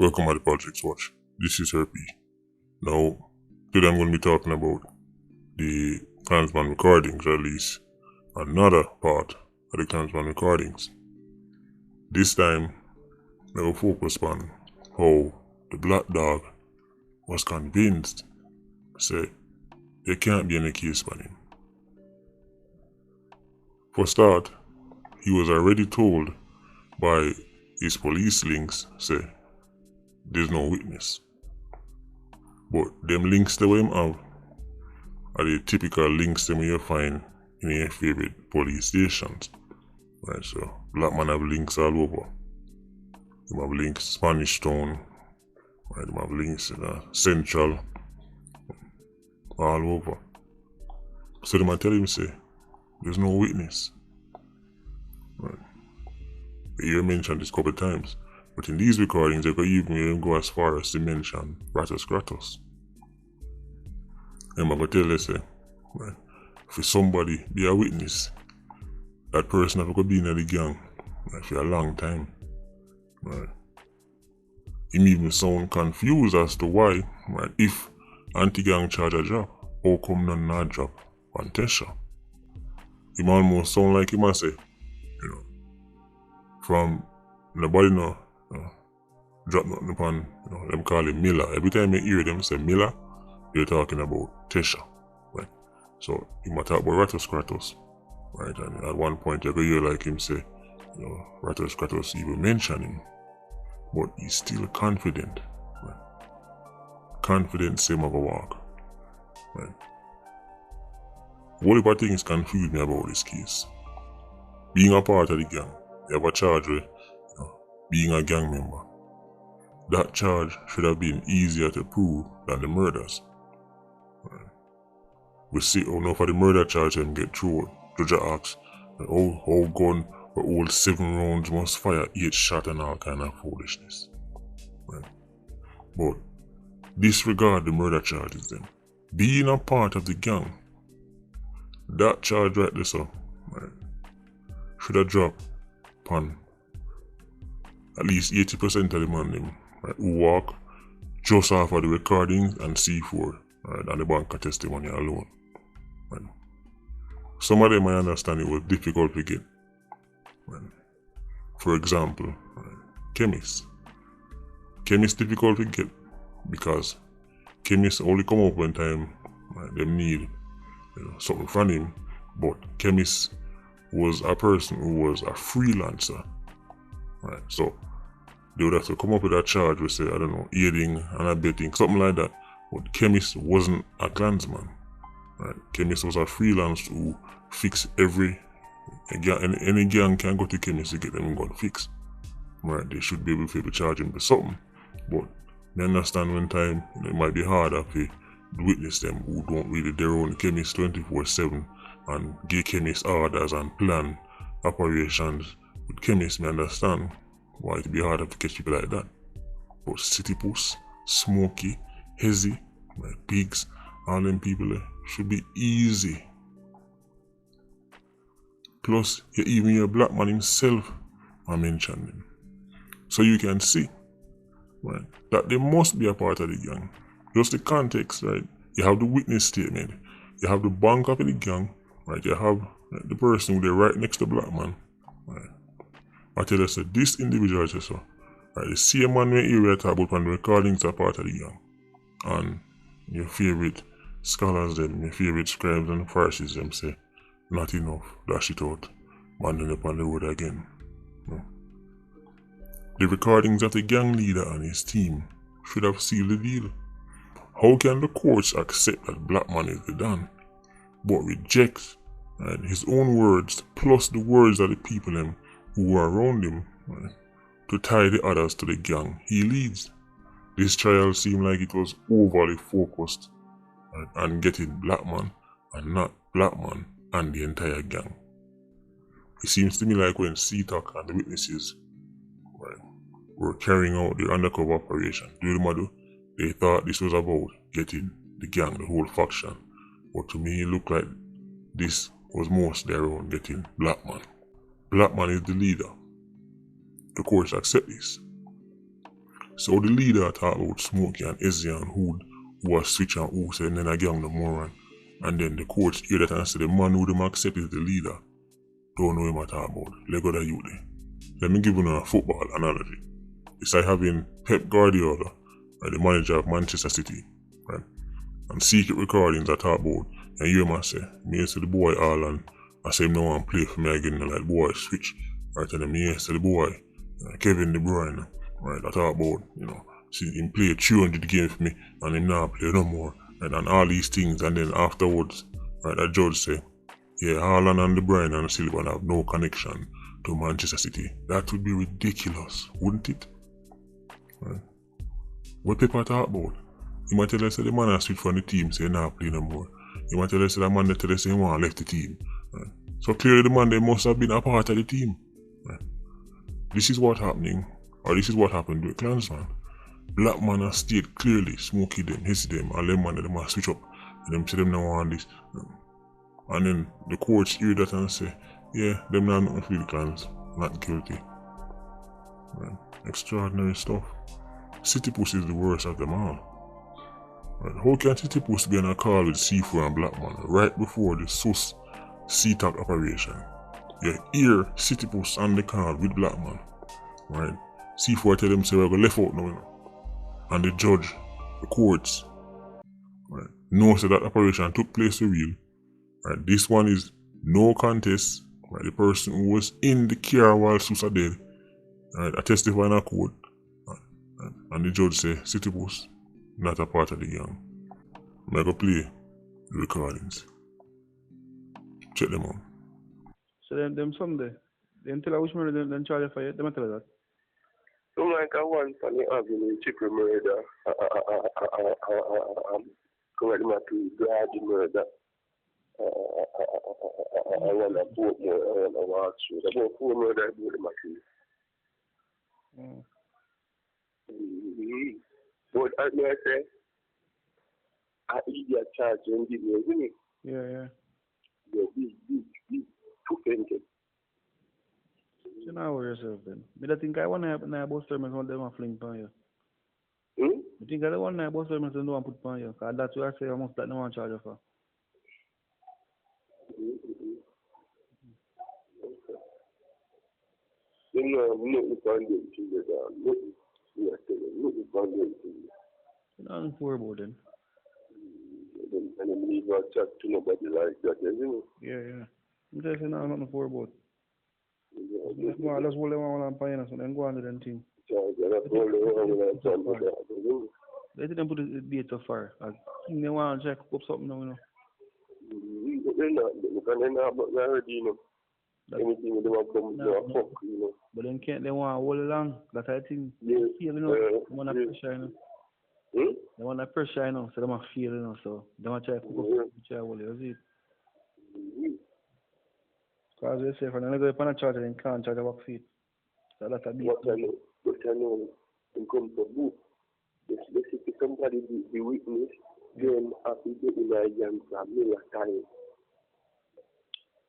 Welcome to the Politricks Watch. This is RP. Now, today I'm going to be talking about the Klansman recordings, or at least another part of the Klansman recordings. This time, I will focus on how the black dog was convinced, say, there can't be any case on him. For start, he was already told by his police links, say, there's no witness. But them links that we have are the typical links that you find in your favorite police stations. Right, so black man have links all over. They have links Spanish Town, right, they have links in Central, all over. So they might tell him, say, there's no witness. Right. You mentioned this a couple of times. But in these recordings, they could even go as far as to mention Kratos. And I'm going to tell you, say, right, for somebody be a witness, that person have to be in the gang, right, for a long time. Right. Him even sound confused as to why, right, if anti-gang charge a drop, how come none not drop on Tesha? Him almost sound like he must say, from nobody know. Drop nothing upon, them call him Miller. Every time you hear them say Miller, they're talking about Tesha, right? So you might talk about Kratos, right? And at one point you could hear like him say, Kratos even mention him, but he's still confident, right? Confident same of a walk, right? What about things confuse me about this case? Being a part of the gang, you have a charge with being a gang member. That charge should have been easier to prove than the murders. Right. We see how enough of the murder charge them get through. Judge asks, how gun or all 7 rounds must fire 8 shots and all kind of foolishness. Right. But disregard the murder charges then. Being a part of the gang, that charge right there, so, right, should have dropped upon at least 80% of the man them, right, who walk just off of the recordings and C4, right, and the bank testimony alone. Right. Some of them I understand it was difficult to get. Right. For example, right, chemists. Chemists difficult to get because chemists only come up when time, right, them need something from him, but chemist was a person who was a freelancer. Right, so they would have to come up with a charge with, say, I don't know, aiding and abetting, something like that. But chemist wasn't a Klansman. Right? Chemist was a freelance who fixed any gang can go to chemist to get them gun fixed. Right, they should be able to charge him for something. But I understand when time it might be harder to witness them who don't really their own chemist 24/7 and give chemist orders and plan operations. With chemists, I understand why it'd be harder to catch people like that. But City Puss, Smokey, Hezzy, like Pigs, all them people should be easy. Plus, even your black man himself, I mentioned him. So you can see, right, that they must be a part of the gang. Just the context, right? You have the witness statement, you have the bank of the gang, right? You have the person who they're right next to the black man, right? I tell you, so this individual, so, right, the same man we talk about when the recordings are part of the gang. And your favorite scholars them, your favorite scribes and Pharisees them say, not enough, dash it out, man up on the road again. No. The recordings of the gang leader and his team should have sealed the deal. How can the courts accept that black man is the Don, but reject, right, his own words plus the words of the people who were around him, right, to tie the others to the gang he leads? This trial seemed like it was overly focused, right, on getting black man and not black man and the entire gang. It seems to me like when C-Talk and the witnesses, right, were carrying out their undercover operation, they thought this was about getting the gang, the whole faction. But to me it looked like this was mostly around getting black man. Black man is the leader. The courts accept this. So the leader talk about Smokey and Ezzy and who was switch and who said then I gang no more and then the coach hear that and say the man who them accept is the leader. Don't know him at all about. Let go that you there. Let me give you a football analogy. It's like having Pep Guardiola, the manager of Manchester City, right? And secret recordings I talk about, and you must say, me say the boy all and I say him no one play for me again, and like boy switch, right? And then me say the boy, Kevin De Bruyne, right? I talk about, see him play 200 games for me, and him not play no more, right? And all these things, and then afterwards, right? The judge say, yeah, Haaland and De Bruyne and Silva have no connection to Manchester City. That would be ridiculous, wouldn't it? Right? What people talk about? You might tell us that the man has switched from the team, say not play no more. You might tell us that the man that tell us he want left the team. Right? So clearly the man they must have been a part of the team. Right? This is what happening, or this is what happened with Klansman. Black man has stayed clearly, Smokey them, hissy them, and them man that them must switch up. And them say them now want this. And then the courts hear that and say, yeah, them not nothing for the clans, not guilty. Right? Extraordinary stuff. City Puss is the worst of them all. Right? How can City Puss be on a call with C4 and Blackman right before the SUS CTAC operation? You hear City Puss on the call with Blackman. Right? C4 tell them say we're gonna left out now, And the judge, the courts, right, knows that operation took place for real. Right? This one is no contest. Right? The person who was in the car while SUS are dead. Right? I testify in a court. Right? And the judge say City Puss not a part of the gang. I'm going to play the recordings. Check them out. So them Sunday, they tell her which murder them charge for you, they tell her that. So like I want for the avenue, triple murder, correct my two, garage murder, I want a boat more, I want a watch, about 4 murder, I do the matter. But as I say, I idiot charge and give me, isn't it? Yeah. Yeah, big, 220. You know worry yourself then. But I think I want to have a bus terminal on them and fling on you. I think I don't want to have bus terminal and no one put on you. Because that's what I say I must let no one charge you for. You know, nothing can do to you, nothing. Yeah, nothing can do to you. You know, I'm poor about them. And then leave our chat to nobody like that, isn't it? Yeah. I'm just saying I'm not poor about. Let's hold them on and pay us and then go on to them thing. Let them put the bait so far. I think they want to check up something now, They're not, but they're already, anything they want to come to fuck, But then can't they want to hold it long? That's I think they feel, they want that pressure, They want that pressure, so they want to feel, so they want to try to cook up the hold it, you see. Because they say, if I'm go up on a charger, then can't charge a back feet. So that's a bit. What I know, in come to book, if somebody be witness, then happy to in a young family time.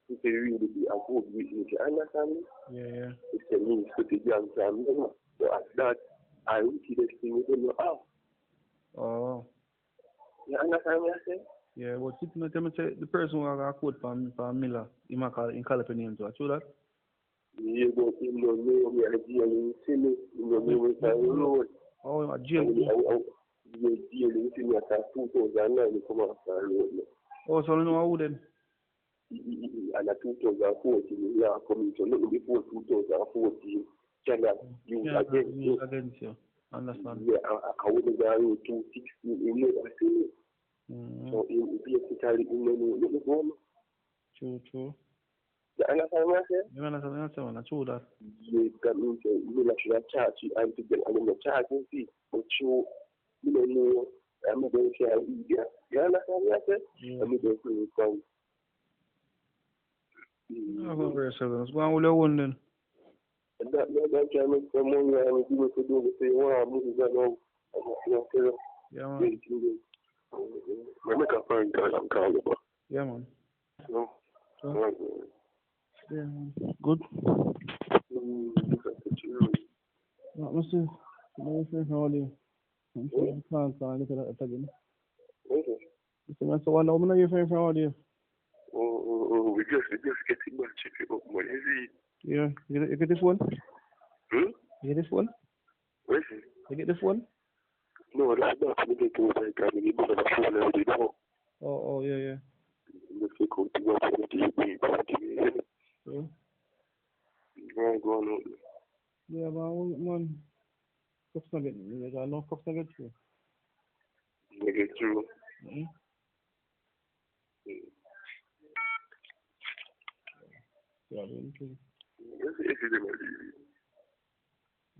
If they really be a good witness, you understand me? Yeah. It's a means to the young family. So at that, I will see this thing with them. Oh. You understand what I say? Yeah, but people tell me say the person who got a quote from Miller, he might call a name to true that? Yeah, but him no know me a jail in Sydney. Him no know me a road. Oh, a jail? Yeah, jail in Sydney at 2009 come after a road. Oh, so you know who then? And at 2014, we are coming to nothing before 2014. Cannot use against you. Understand? Yeah, I would have gone 216 in never seen it. So basically, True. You understand what I said? You understand? I true that. Yeah, that means you should have charged you and to get on the charging fee. But you don't know, I'm going to say, you understand what I said? Yeah. I'm going to say, I'm going to very certain. Let's go on with your one then. That can make some money and do what to do. They say, well, I'm moving that now. Yeah, man. I make a phone call and call you. Yeah, man. No? Yeah, man. Good. Let me see. No friend from audio. I'm sure you can't look at that again. Okay. So that's the one I'm not your friend from audio. We just getting back check it up more. Is it? Yeah, you get this one? Hmm? You get this one? Where is it? You get this one? No, that's not me getting like I mean, but I'm sure now they know. Oh, yeah. Let's take out the one for the Yeah. Go on. Yeah, man. Cups nugget. I got no cups nugget too. I get through. Mm-hmm. Yeah, okay.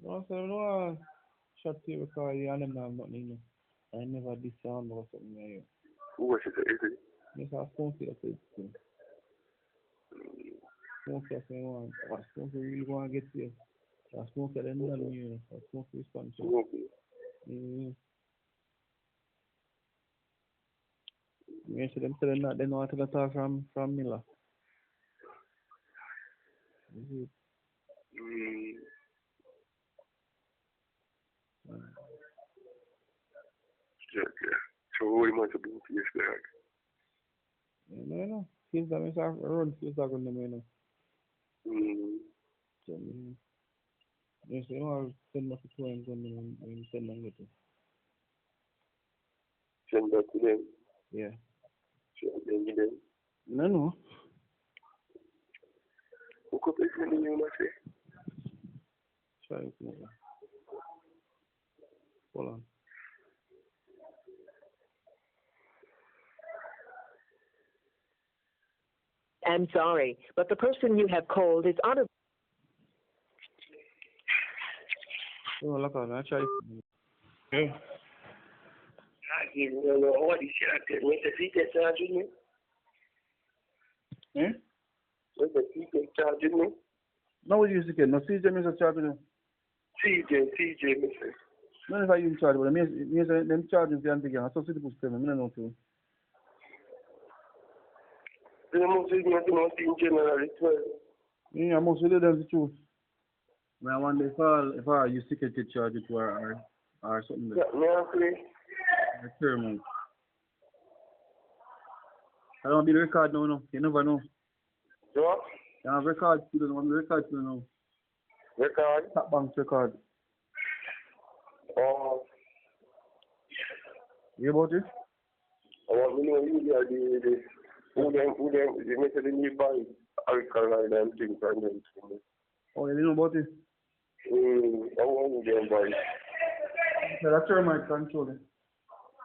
No, so no, shut you because you and them have nothing. I never did sound or something like that. Who was it? Yes, I spoke to you. Smoke that I want. I smoke to really want to get here. I smoke at the end of the year. I smoke to response. Yes, them telling that they know how to talk from Miller. Okay. So what do you want to do to this No. Feels that means I run feels like on them, you know. So, yes, you know, I'll send my photo and send them with it. Send that to them? Yeah. Send them to them? No. Who could be sending you, say? Try it. Hold on. I'm sorry, but the person you have called is on a... Oh, look on, I try it. Yeah. I didn't know what he said. When the people charging me? Eh? When the people charging me? No, what you used to get? No, CJ is a charge them. CJ, Mr. No, if I use charge, but them charges the anti-gang. So, see the push them. I don't know too. The most in general, it's well. Yeah, most of them is true. I wonder if I use ticket to charge it or something like that. Yeah, please. Experiment. I don't be the record now, no. You never know. What? I have record, you don't want the record to know. Record? Tap bank record. Oh. You about it? I want to know you who they make the new buy alcohol and things and them. Oh, you know about it? I want them buy. Yeah, that's your mic control it.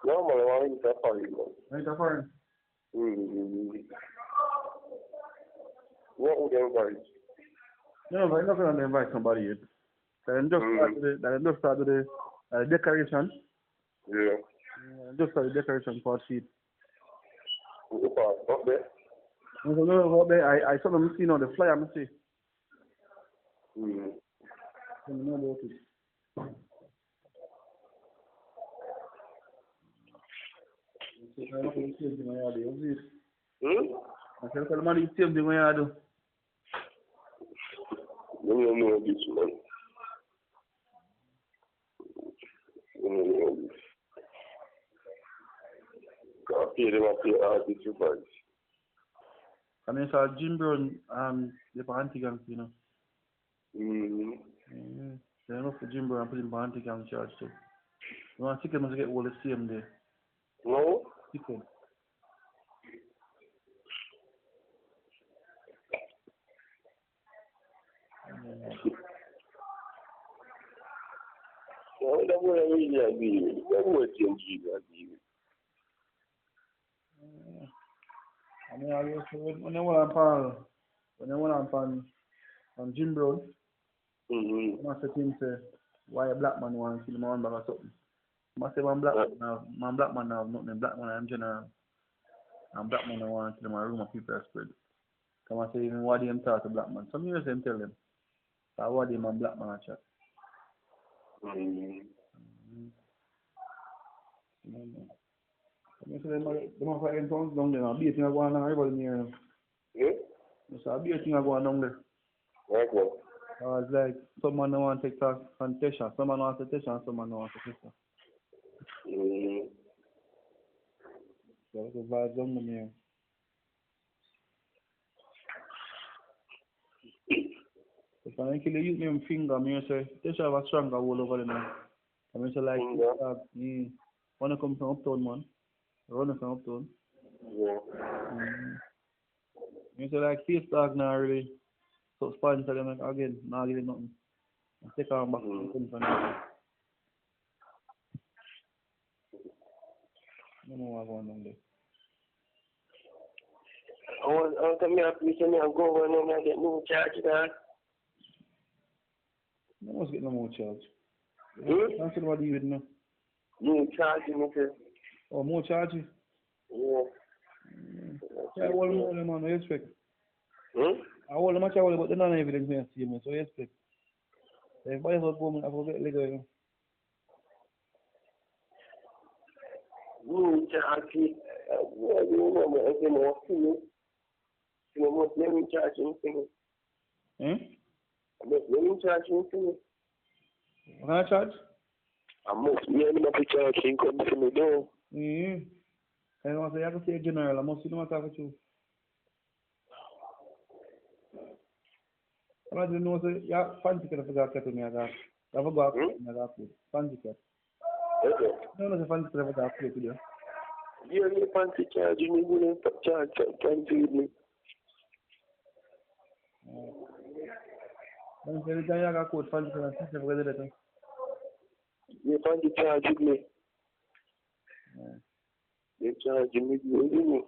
No, man, I want to buy it. Right, that's fine. What would they buy? No, but I'm not going to invite somebody yet. Then just start with the decoration. Yeah. Just start the decoration for sheet. Up there? No, up there. I saw them seeing on the flyer, I see. I know about it. I said, tell man, it's same thing when I do. Let me know this, man. Let me know this. I pay them, I pay artists to buy. I mean, so Jim Brown, the anti-gang, you know. They enough for Jim Brown and put him for anti-gang charge too. You want ticket must get all the same day. No? Ticket. No, that would really agree with. That would change you, agree with. I mean, I was when I went on Jim Brown, I said to him, say, why a black man want to kill him on bag or something? I said, man, black man have nothing. Black man, I'm general. And black man, I want to kill him on room of people are spread. Come and say, even what they talk to black man. Some years them tell them, what they man black man chat. I mean, so them have fighting tongues down there. I'll be a thing I go on everybody near them. Yeah? So I'll be a thing I go on down there. Okay. It's like someone don't want to take talk on Tesha. Someone wants to Tesha and someone don't want to Tesha. So that's the vibes on the mirror. If I kill you, use me finger, I say, Tesha have a stronger hold over them. I say like, wanna come from uptown, man. Run from uptown. Yeah. I say like, face dog now really. So sponsor them again, not give it nothing. I take her back to the company. I don't know what's going on there. I want to come here, please, and go over and get no charge that. No one's getting no more charge. Hmm? That's what you would know. No charge, sir. Oh, more charges? Yeah. Yeah, I want more man, I expect. Hmm? I want the match, I want but the non-evidence here, see me, so I expect. If I ever go, I will get legal, you know. No charge. I don't know, I say more, you know, let me charge anything. Let me charge anything. What can I charge? I must be able to charge income to me, though. I don't want to say, I can say general, I must see no matter what you. I don't know, say, yeah, fancy cat if I got cat to me, I got. I have a go I got play. Fancy cat. Okay. No, no, fancy cat if I got play today. You only fancy charge, you need to charge fancy with me. Then every time I got code fancy cat, I think whether that. You fancy charge with me. You charge with me.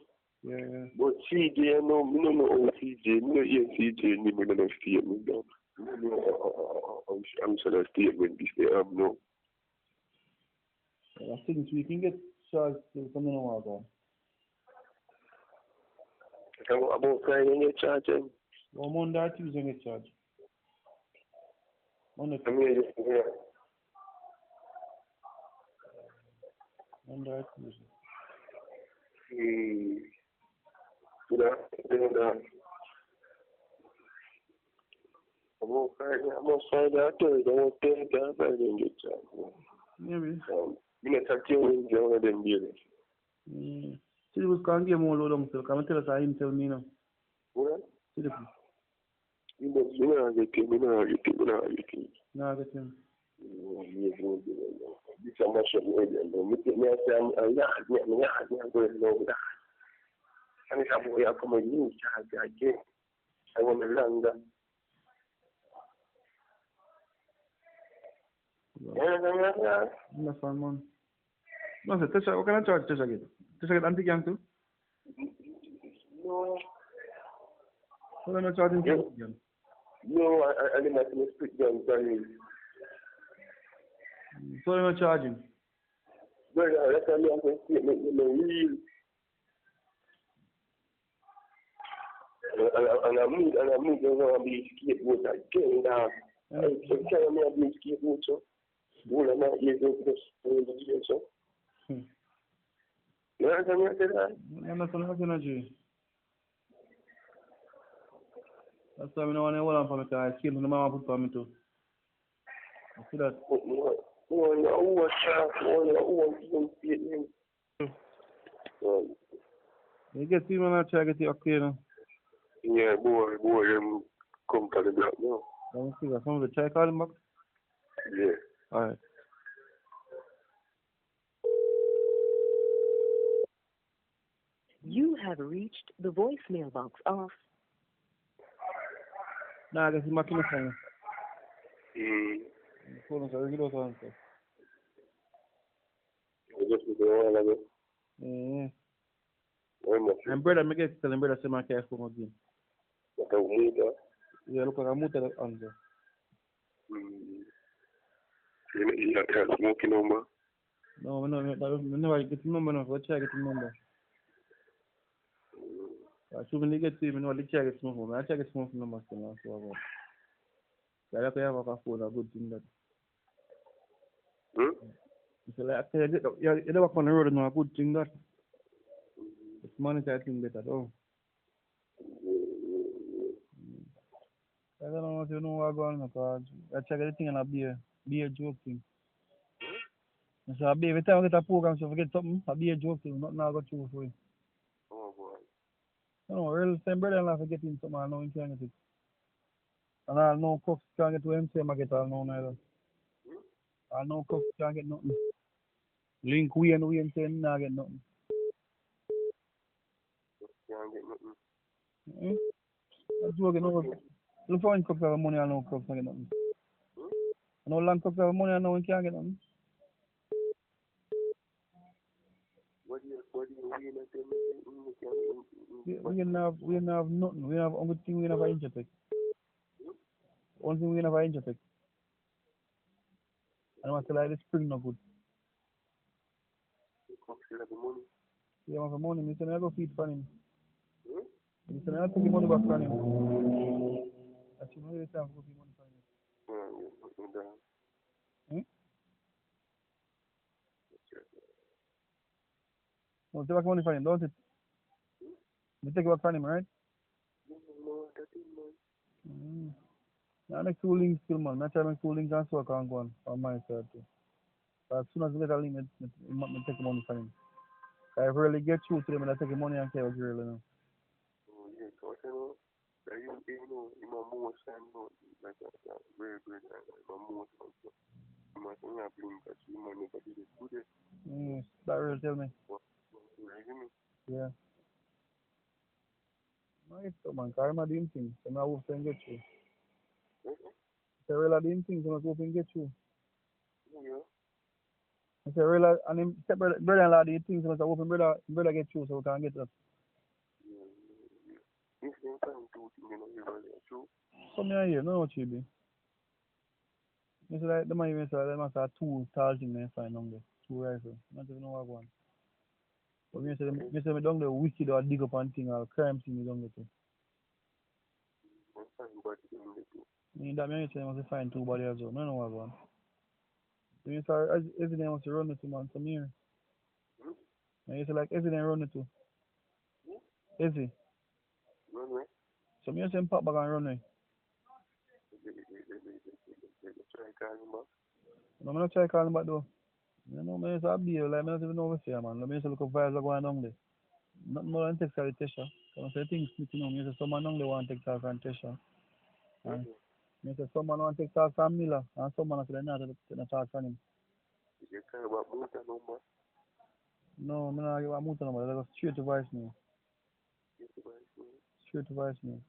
Yeah. But CJ, I know, I don't know how CJ, I know hear CJ, I don't know statement down. I know I'm sure that statement this day, no. I think we can get charged to something about that. About Friday, you charge him. Well, Monday or Tuesday get charged. Monday I mean, yeah. or Tuesday. About Friday, I'm on Friday or Thursday, I won't pay that Friday and get charged. Maybe. You know, talk to you when you're one of them dealers. See, we can't give more load on himself. Come and tell us how him tell me now. What? See the You know, get him, No, I get him. This is much of it. Me say I'm going to that. And if I'm going to come and use charge again, I want to learn that. That's fine, man. No, sir, Tesha, what can I charge Tesha get? Tesha get anti-gang too? No. What am I charging anti-gang? No, I didn't have to speak down. So am I charging? Well, that's why I'm going to statement in the real. And I'm going to be scapegoat again now. I'm telling me I'm being scapegoat, so. Well, I'm not here to just so. You understand what I said? I understand what you're saying. That's why I don't want to hold on for me, because I came to the mama put for me too. I see that. You get him and I try to get you okay now. Yeah, boy, come to the block now. Let me see that. Some of the try call him back? Yeah. Alright. You have reached the voicemail box of... Nah, I guess he's making the phone. The phone is a regular answer. Yeah. And brother, I get telling brother, say my care phone again. Yeah, look like I'm moved to the answer. You have smoking number? No, I get the number now. Let's try to get the number. I should really get to him, let's try to get smoke phone. I try to get smoke number still now, so about. I have to have a phone, a good thing that. So like, you never on the road, no, a good thing that. It's money, I think better, though. I don't know if you know what's going on because I check everything on a beer joke thing. So a beer, every time I get a program, so forget something, a beer joke thing, nothing I got through for it. Oh boy. No, real same brother-in-law for getting something, I know he can't get it. And I know cooks can't get to him, same I get all known either. I know cooks can't get nothing. Link we and saying nah get nothing. Can't get nothing. That's what get no. Look for when cooks have money, I know cooks can't get nothing. I know long cooks have money, I know he can't get nothing. What do you mean that We didn't have nothing. We have only thing we have an intertech. Only thing we have an intertech. And I say like the spring no good. money? Yeah, I have money. I say I go feed for him. I say I take the money back from him. I say no, it's time to go feed money for him. No, take back money for him, don't it? You take it back from him, right? I make 2 links still, man. I try to make 2 links and so I can go on my side too. But as soon as I get a link, I take the money from him. If I really get through to them, I take the money and carry it really now. Oh, yeah, so you know, like very good, That really tell me. Yeah. No, it's so, man. Because I'm doing things, so I hope to get through. If I really doing things, so I hope to get through. If I really, and him, brother-in-law doing things, so I hope brother get through, so we can get that. So me here, no what you be. Me say like the man even say they must have 2 tall things they find down there. 2 rifles. Not even know what one. But me say me down there wicked or dig up and thing or crime scene me down there too. Me that me say they must find 2 bodies as well. I know what one. Me say every day must run it to man. So me here. Me say like every day run it to. Every. So me say pop back and run it. No, I'm not try calling back though. You know, me say a beer, like, I don't even know what to say, man. Me say look up vibes are going down there. Nothing more than text her Tesha. So I say things splitting on me. Say someone down there want to take talk from Tesha. And me say someone want to take talk from Miller. And someone say they not to talk from him. No, I'm not give a motor number. They go straight to voicemail. Straight to voicemail.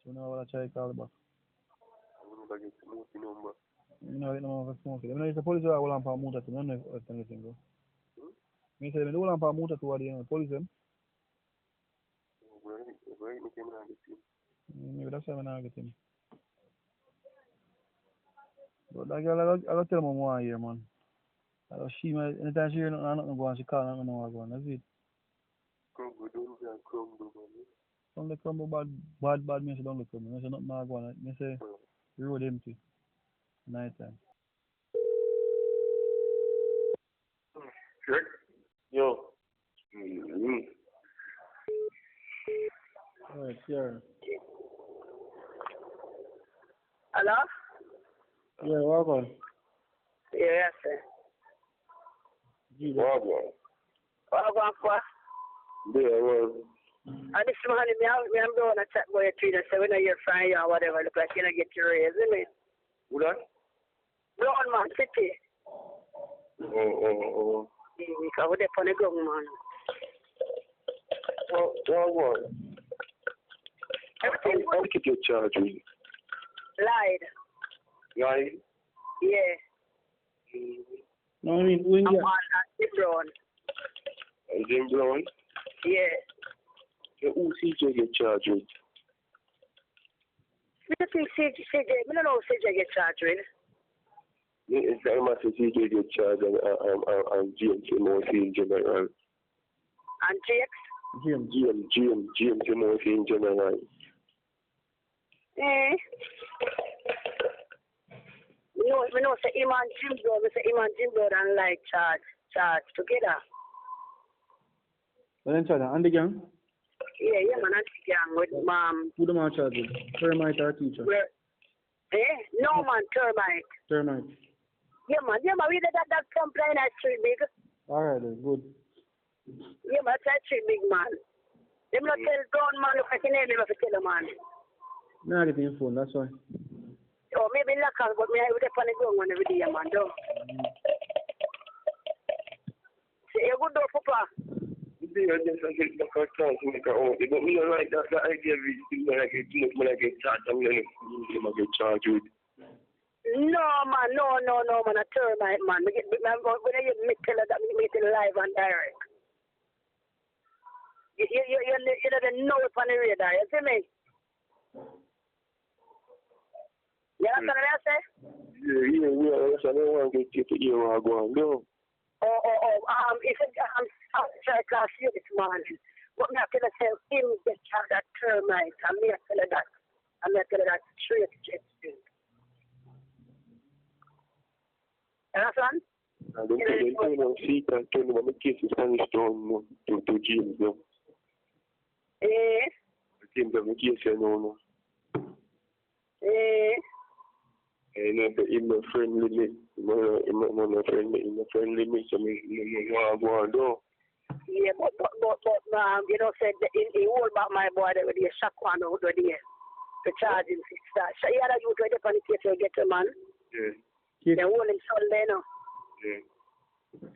So now I want to try to call back. You know, I get no more smoke. I mean, it's the police who are all on for a motor to. I don't know if anything go. Me say, they all on for a motor to what the police them. Maybe that's why I'm not getting. But that girl, I got tell my mom here, man. She, anytime she hear nothing go on, she call and I know what's going on. That's it. Don't let crumble bad, me say don't let crumble. I say nothing more go on. I say, road empty. Night time. Sure. Yo. Alright, yeah. Hello? Yeah, what on? Yes, sir. What on? What on for? Yeah, well. And this morning, I'm going to chat about your tree and say, when you're frying or whatever, look like you're going to get your raise, isn't it? Who that? Brown man, city. Oh. Because we're there for the ground, man. What? Everything How did you get charged with? lied. Lied? Yeah. No, I mean, when I'm you... on Jim Brown. Jim Brown? Yeah. Who CJ get charged with? I think CJ, I don't know if CJ get charged with. It's very much CJ get charged and James Timothy in general. And Jakes? James Timothy in general. We know say him and Jim Brown and like charge together. Well, then, and the gang? Yeah, man, I'm gang with mom. Who the man charges? Termite or teacher? No, man, termite. Termite. Yeah, man, we did that complaint at Street Big. Alright, then, good. Yeah, man, that's Street Big, man. Them not tell grown man, look at the name, them have to tell a man. Nah, get your phone, that's why. Oh, maybe local, but me, I would have on the ground one every day, man, though. See, you good, though, Papa? I just get back a chance to make a own. But me don't like that idea of it. When I get too much money, I get charged. I'm going to get charged with. No, man, no, man, a termite, man. When I get me tell her that, me tell live and direct. You don't know it on the radar, you see me? You understand what I say? Yeah, I don't want to get you to hear what I'm going to do. If I'm trying to class you this morning, but me I tell her him get charged that termite, and me I tell her that, straight jet straight. You understand? I don't see that turn my case is Spanish down to James now. I came to my case no. And in my friendly me, in my friendly me, so me want to do. Yeah, but you know, said he hold back my boy there with the shock one over there to charge him $6. So he had a youth right up on the case to get a man. Yeah. They hold him Sunday now. Yeah.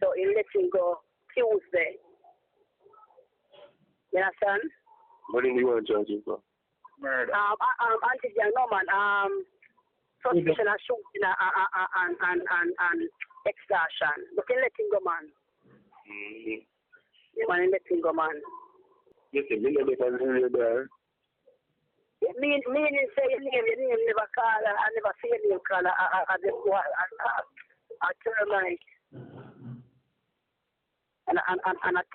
So he let him go Tuesday. You understand? What do you want to charge him for? Murder. Anti-gang, no man. Suspicion of shooting and extortion. But he let him go, man. Mm-hmm. Yeah, man, he let him go, man. Listen, me never can hear you there. Meaning say your name never call, I never see your name call a termite. And I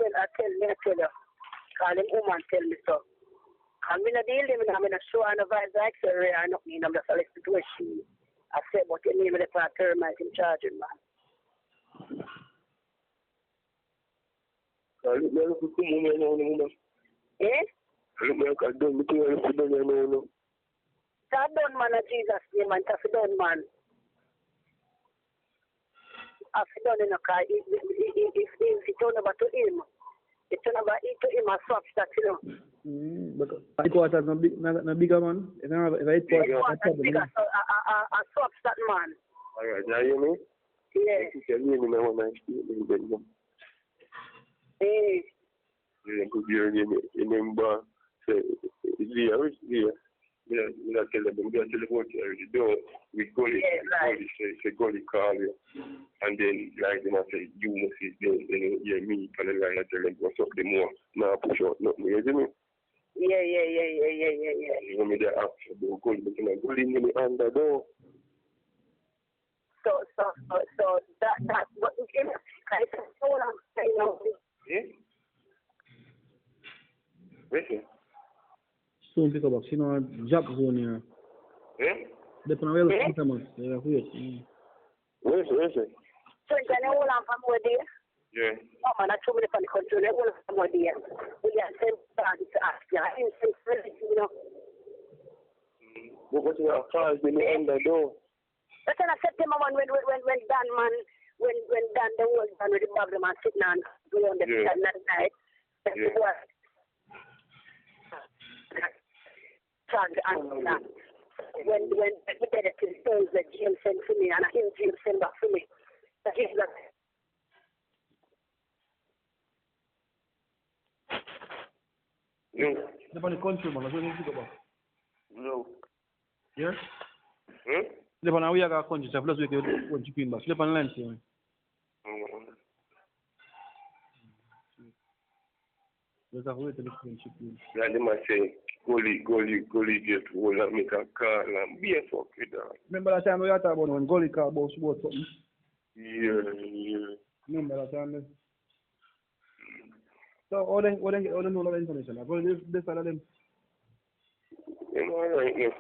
tell you, call him woman tell me so. I'm in a deal, I'm in a show and a vice actually, I don't mean I'm just a little situation. I said what your name is for a termite in charge, man. Eh? I don't know. That done, man, of Jesus' name, and that's done, man. I've done in a car. If it turn over to him, it turn over to him a swap that, you know. But headquarters no bigger, man. If headquarters bigger, so a swap that, man. Alright, now you know? Yeah. You can hear me now when I speak. Hey. Yeah, because you're remember, say, yeah. We not tell them, we not tell them what you already do. We go to say, go to call you. And then, like, they must say, you must say, then, yeah, me, for the line, I tell them, what's up, the more, now push out, nothing, you see me? Yeah. You want me to ask you, go to the go in the under door. So, that, what you can, I said, so what I'm saying now. Yeah? Listen. Soon pick up, you know, job zone here. Yeah? Depend on where you come from. Yeah, wait. Where's it? So, you can hold on for more days? Yeah. Oh, man, I told me from the country, they hold on for more days. We got same time to ask you. I didn't say, you know. What you have cars in the under door? That's when I said to him, when Dan, man, when Dan, the old man with the problem and sitting on the bed that night, Yeah. When we did it to the James sent to me, and I hear James send back to me. So he's like, No. Step on the country, man. That's what you think about. No. Yeah? Huh? Step on we are country, so let's wait when you came back. Step on land, man. Let's have to wait till the friendship. Yeah, they might say, Gully get hold and make a call and be a fuck with that. Remember that time we had about when Gully called about something? Yeah. Remember that time? So, all them know all the information. What is this side of them? You know, right now.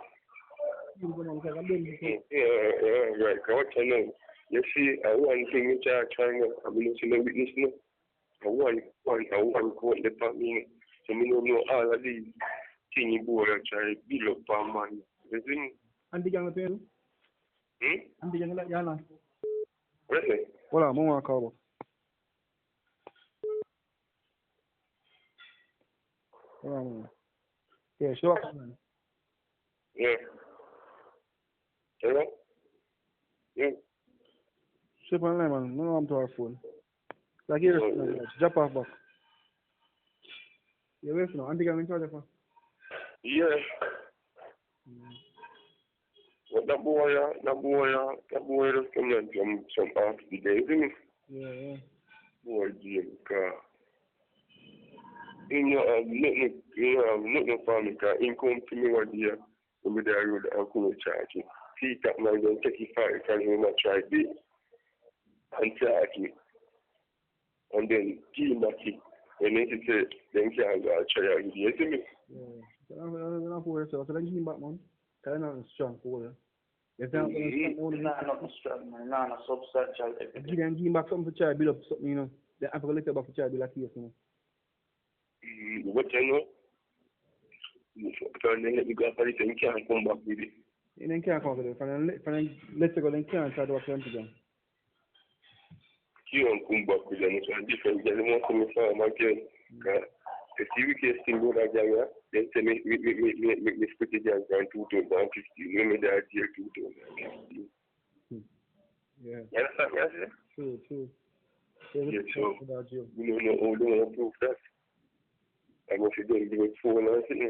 Yeah, right. What you know? You see, one thing which I trying to, I'm not seeing a witness now. One court department. So I don't know all of these things boy are trying to build up on man. You see? And the gang to you? And the gang like Yana? Really? Hold on, I call. Hold on. Yeah, show up, man. Yeah. Hello? Yeah. Ship on line, man. No, I'm to our phone. Like here, drop off back. You wait now. Auntie gang in charge of her. Yeah. But that boy just come down from some after the day, isn't it? Yeah. Boy, Jamaica. You have nothing for me, because he come to me one day, when we there road and come and charge him. See that man, then take his fire from him and try this, and charge him. And then give him back it. And then he say, then can't go and try again. You see me? Yeah. I'm not for yourself, so then give him back, man. Because I'm not strong for you. If you're not strong, man. Not substantial. Give him back something to try to build up something, you know. Then I'm going to back to try to build a case, you know. What you know? Because then let me go after it and he can't come back with it. And then can't come with it. Let's go, then can't try to work them together. He won't come back with them. It's a different guy. They won't come from again. If you can still go that guy, then tell me, split the guy down 2015. Remember that year 2015. Yeah. You understand what I say? True. Yeah, so we don't know how they want to prove that. And if you don't do it for an man, then you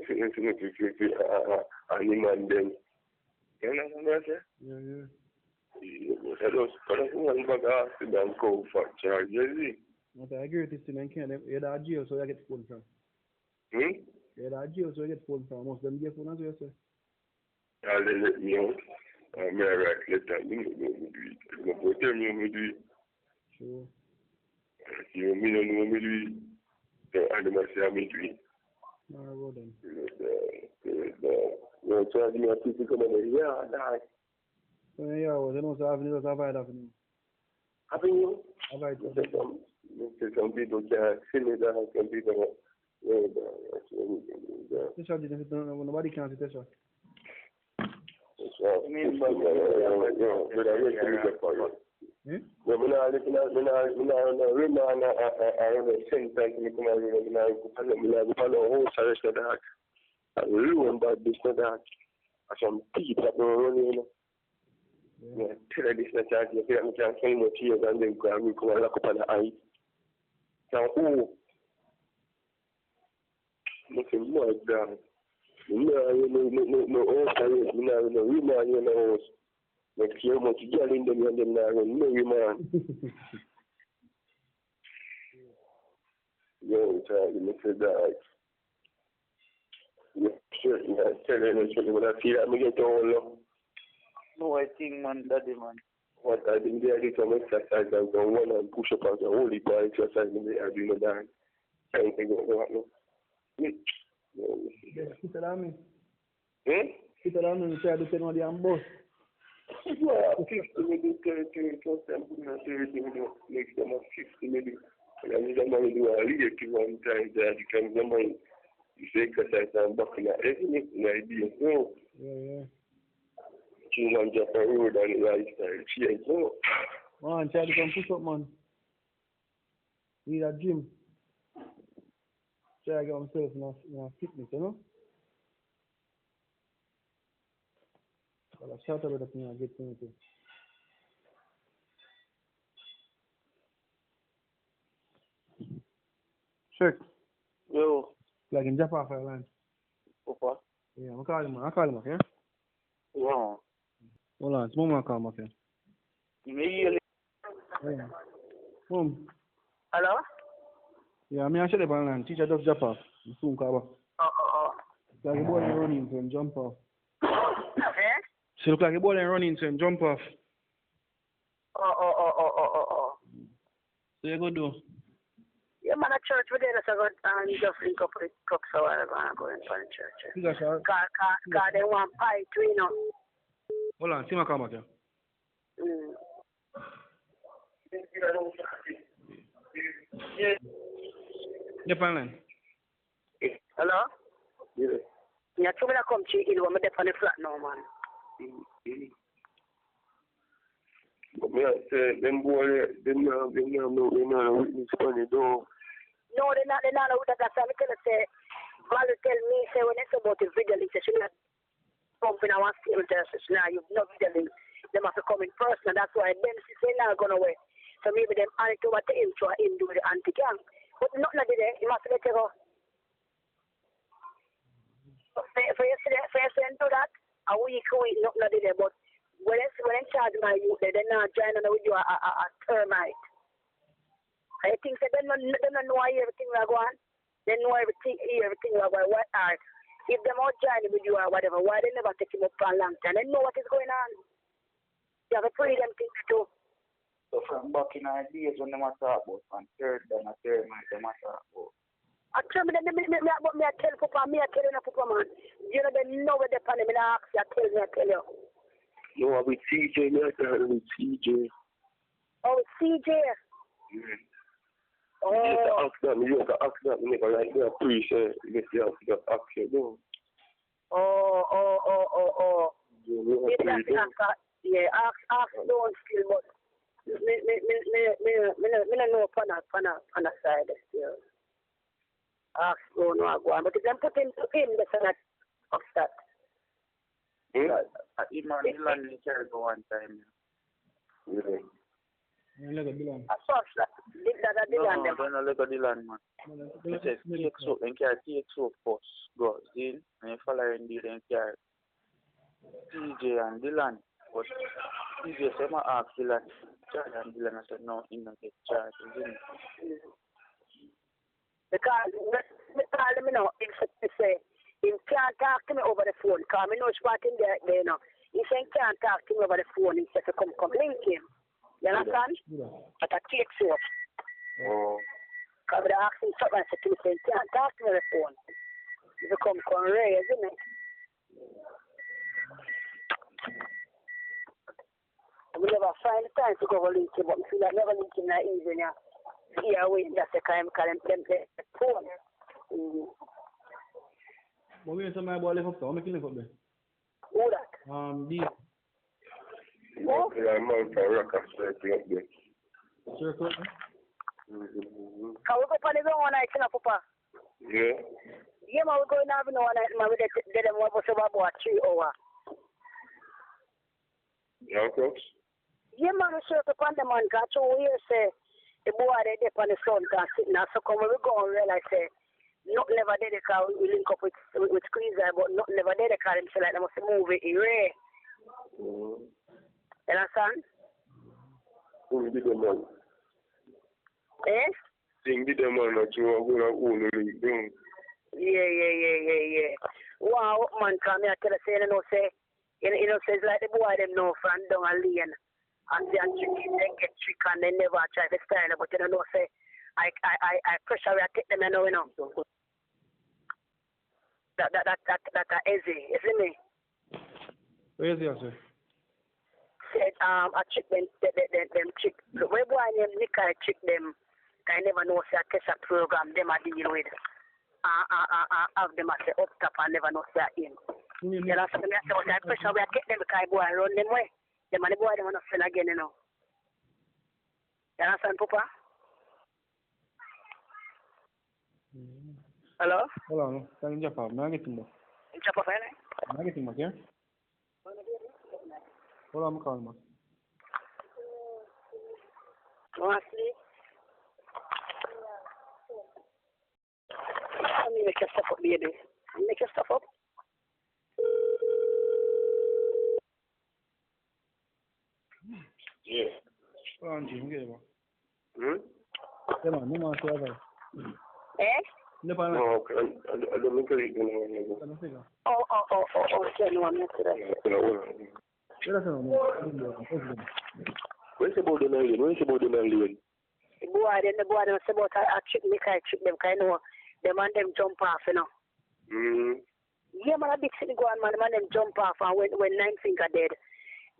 understand what I say? Yeah. I just want to ask the damn go for charge, you see? I agree with this thing, man. You're that jail, so you get phone from. You're that jail, so you get phone from. Most of them get phone as well, sir. They let me out. I'm right, let them do it. I'm going to tell me how to do it. Sure. You don't know how to do it. And they must say how to do it. No, I wrote them. You try to do a people come over here, die. So, yeah, I don't have any other avoid happening. Happen you? Avoid. Some people can't see me that, some people Tesha didn't know, nobody can see Tesha. Some people that don't run, you know. Yeah, tell this not charge you. I can't find no tears and then go and come and lock up on the eye. Now, nothing more like that. No house, no woman in the house. Next year, much girl in them and them now, no woman. Yo, child, you say that. Yeah, sure, yeah, tell them, when I see that, I get all up. No, I think, man, daddy, man. What I think they did some exercise and go one and push up and holy boy exercise and they are doing that. I don't think what no. Sit down me. Sit down me, try to tell me the boss. Yeah, 50 maybe 30, first time putting a 30 next time 50 maybe. And you don't do a relative one time that you can remember you say exercise and back in the head, an idea. So Yeah. Man, just a road and lifestyle change, no? Man, try to come push up, man. Need a gym. Try to get myself in a fitness, you know? But I shout about that thing and get to it. Check. Yo. Like in Japan for a line. What? Yeah, I'll call him, okay? Yeah. Hold on, it's Mom call him, okay? Me, Yeah. Mom. Hello? Yeah, I actually on line. Teacher just jump off. Soon call back. Like a boy and running, so jump off. Eh? She look like a boy and running, so jump off. So you go do? Yeah, man, at church, we did so good, and just link up with cooks or whatever, and go in for the church. You got shot? God, they want pie too, you know. Hold on, see my come back here. Yeah. Yeah, line. It's Hello? Yeah. Yeah, two minutes come to you, I'm on the flat now, man. But me I say, them boy, them now witness funny though. No, they're not with that. I'm going to say, Val tell me, say, when it's about the video link, she not pumping our steel test now, you've no video link. They must come in person, and that's why them, she say, now going away. So maybe them hand over to him, so him do the anti-gang. But nothing of it, he must let you go. For yesterday, do that, a week, nothing of it, but when I charge my youth, they're not joining with you a termite. I think that they don't know everything we're going. They know everything we're going. What are? If they're not joining with you or whatever, why they never take him up for a long time? They know what is going on. You have to pray them things to do. So from back in our days when they were talk about from third night, they were talk about. I tell me, I tell Papa, I tell you, Papa, man. You know, they know where they're planning. I ask you, I tell you. No, with CJ, me I tell with CJ. Oh, with CJ? Yeah. Oh. You have to ask that, you never like that pre-share, you have to ask you, no. Oh. Yeah, ask don't feel, but me know upon a side, yeah. Ask don't know go on, but if them put him to him, that's not upset. Even the land in Cargo one time. Yeah. Look at Dylan. I saw that. No, don't look at the land, man. He says, take soap and carry, take soap first. Go, see? And you follow in the and carry. TJ and Dylan. But TJ said, I asked Dylan. Charge and Dylan, I said, no, he don't get charged. Because, let me know, if they say, he can't talk to me over the phone, because I know spot in there, you know. He said he can't talk to me over the phone, he said to come link him. You understand? Yeah. But I take soap. Oh. Because I asked him something, I said to him, he can't talk to me over the phone. He come raise, isn't it? We never find the time to go over link him, but we feel like never link him that easy, yeah. Here we just a crime, call him phone. But we have some boy left up there. How many left up there? Who that? D. Who? Yeah, man, for record, circle up there. Circle? Can we go for the ground one night, Papa? Yeah. Yeah, man, we're going to have no one night, man. We did them one for about 3 hours. Yeah, of course. Yeah, man, we circle upon the man, because 2 years, say, the boy they dip on the front and sitting now. So come when we go and realize, say, not never did the car, we link up with Squeezer, but not never did the car, and say, like, they must move it, Ray. You understand? Who did the man? Eh? Sing did the man that you are going to own the link down. Yeah. Wow, man, come here, tell us, you know, say, says like the boy, them know from down a lane. And they get trick and they never try to style, but you know, say, I pressure I take them, you know. That easy, you see me? Where is he, sir? Said, I trick them trick. The way boy named Nick, I trick them. I never know, say, I Tesha program, them I deal with. Have them as a up top and never know, say, in. You know, so I pressure I take them because I boy run them way. The money boy, they want to sell again, you know. You understand, Papa? Hello? Hold on, can you jump up? I'm getting back. Jump up, eh? I'm getting back, yeah? Hold on, I'm calling back. You want to sleep? Let me make your stuff up, baby. Make your stuff up. Yeah. Hold on, Jim, get it back. Hmm? Come on, no more, say that. Eh? No, okay. I don't make it. Oh, okay, no, I'm not today. Where's about the alien? The boy, don't say about I trick them, kind of, the man them jump off, you know. Yeah, man, a big city go on, man, them jump off, and when 9 finger dead,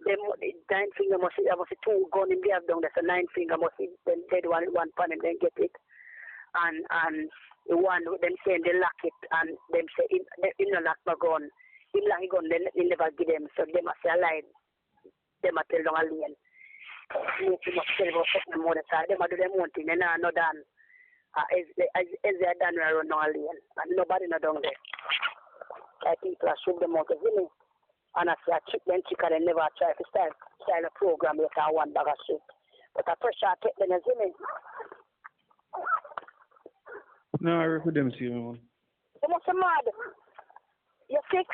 them 9 finger must have 2 gun in the down, that's a 9 finger must be dead one pan and then get it. And The one with them saying they lock it and them say him no lock my gun. Him lock his gun, they never give them. So they must say a lie. They must tell them a lane. They must tell about something more than that. They must do them one thing. They not done. As they are done around no lane. And nobody not down there. I think people shoot them out of me. And I say I trick them chicken and never try to style a program like one bag of shit. But I pressure take them as me. No, I work with them, see me, man. You must be mad. You sick?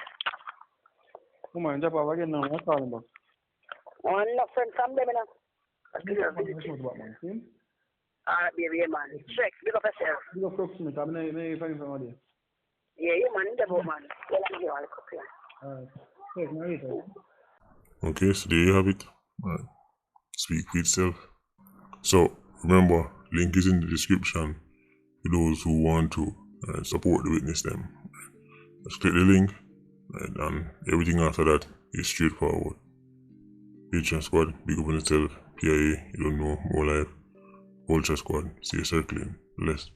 Come on, drop off again now. What's calling about? Oh, no friend from them, you know. Alright, baby, yeah, man. Shrek, big up yourself. you go Crooks Smith. I'm not find from there. Yeah, you man, the boat, man. Yeah, you all cook here. Alright. Yes, now you tell. Okay, so there you have it. Speak for itself. So remember, link is in the description for those who want to support the witness them. Just click the link and everything after that is straightforward. Patreon squad, big up on yourself. PIA, you don't know, more life. Culture squad, see you circling. Blessed.